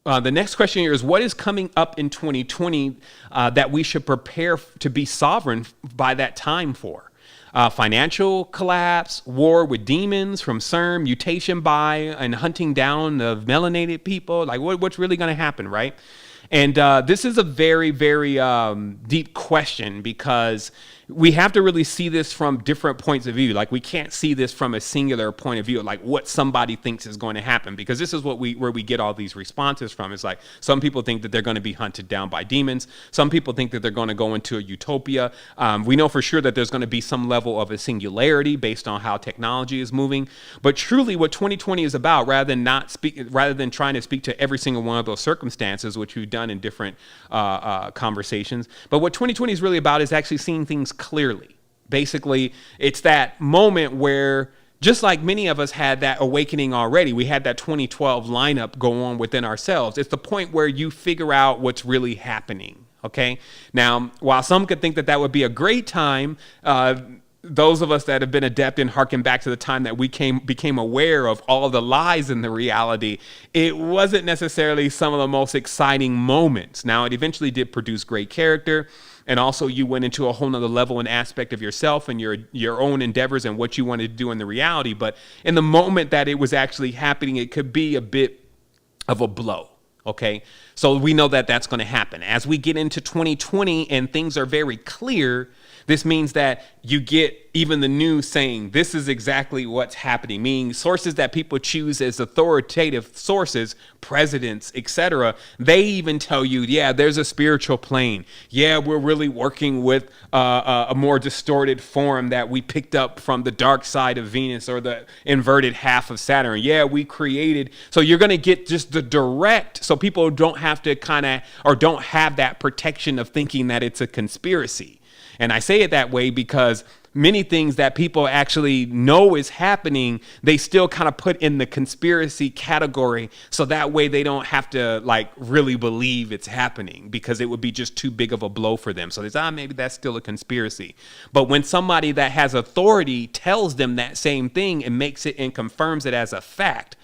The next question here is, what is coming up in 2020 that we should prepare to be sovereign by that time for? Financial collapse, war with demons from CERN, mutation by and hunting down of melanated people. Like what's really going to happen, right? And this is a very, very deep question, because we have to really see this from different points of view. Like we can't see this from a singular point of view, like what somebody thinks is going to happen, because this is where we get all these responses from. It's like some people think that they're going to be hunted down by demons. Some people think that they're going to go into a utopia. We know for sure that there's going to be some level of a singularity based on how technology is moving. But truly, what 2020 is about, rather than trying to speak to every single one of those circumstances, which we've done in different conversations, but what 2020 is really about is actually seeing things clearly. Basically, it's that moment where, just like many of us had that awakening already, we had that 2012 lineup go on within ourselves. It's the point where you figure out what's really happening. Okay. Now, while some could think that that would be a great time, those of us that have been adept and harken back to the time that we became aware of all of the lies in the reality, it wasn't necessarily some of the most exciting moments. Now, it eventually did produce great character. And also you went into a whole nother level and aspect of yourself and your own endeavors and what you wanted to do in the reality. But in the moment that it was actually happening, it could be a bit of a blow. Okay. So we know that that's going to happen. As we get into 2020 and things are very clear, this means that you get even the news saying this is exactly what's happening, meaning sources that people choose as authoritative sources, presidents, etc. They even tell you, yeah, there's a spiritual plane. Yeah, we're really working with a more distorted form that we picked up from the dark side of Venus or the inverted half of Saturn. Yeah, we created. So you're going to get just the direct, so people don't have to don't have that protection of thinking that it's a conspiracy. And I say it that way because many things that people actually know is happening, they still kind of put in the conspiracy category. So that way they don't have to really believe it's happening, because it would be just too big of a blow for them. So they say, maybe that's still a conspiracy. But when somebody that has authority tells them that same thing and makes it and confirms it as a fact,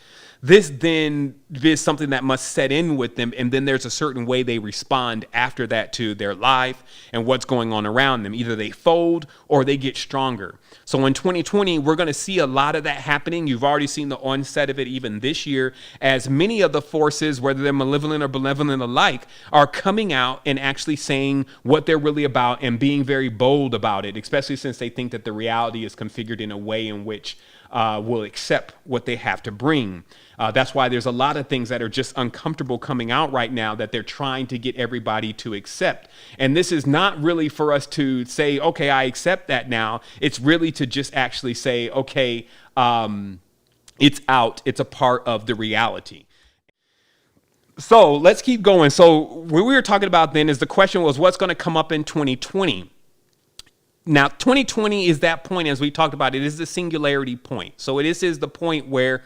this then is something that must set in with them. And then there's a certain way they respond after that to their life and what's going on around them. Either they fold or they get stronger. So in 2020, we're going to see a lot of that happening. You've already seen the onset of it even this year, as many of the forces, whether they're malevolent or benevolent alike, are coming out and actually saying what they're really about and being very bold about it, especially since they think that the reality is configured in a way in which will accept what they have to bring. That's why there's a lot of things that are just uncomfortable coming out right now that they're trying to get everybody to accept. And this is not really for us to say, okay, I accept that now. It's really to just actually say, okay, it's out. It's a part of the reality. So let's keep going. So what we were talking about then is the question was, what's going to come up in 2020? Now, 2020 is that point, as we talked about, it is the singularity point. So it is the point where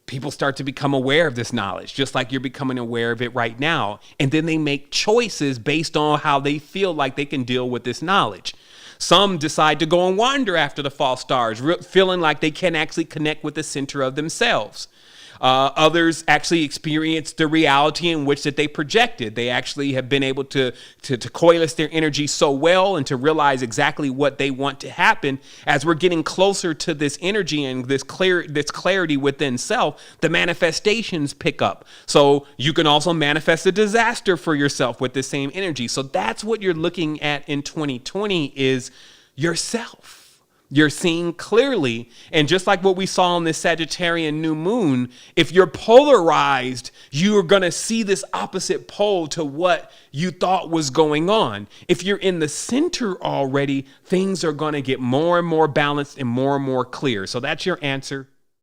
people start to become aware of this knowledge, just like you're becoming aware of it right now. And then they make choices based on how they feel like they can deal with this knowledge. Some decide to go and wander after the false stars, feeling like they can actually connect with the center of themselves. Others actually experience the reality in which that they projected. They actually have been able to coalesce their energy so well and to realize exactly what they want to happen. As we're getting closer to this energy and this clarity within self, the manifestations pick up. So you can also manifest a disaster for yourself with the same energy. So that's what you're looking at in 2020 is yourself. You're seeing clearly. And just like what we saw on this Sagittarian new moon, if you're polarized, you're going to see this opposite pole to what you thought was going on. If you're in the center already, things are going to get more and more balanced and more clear. So that's your answer.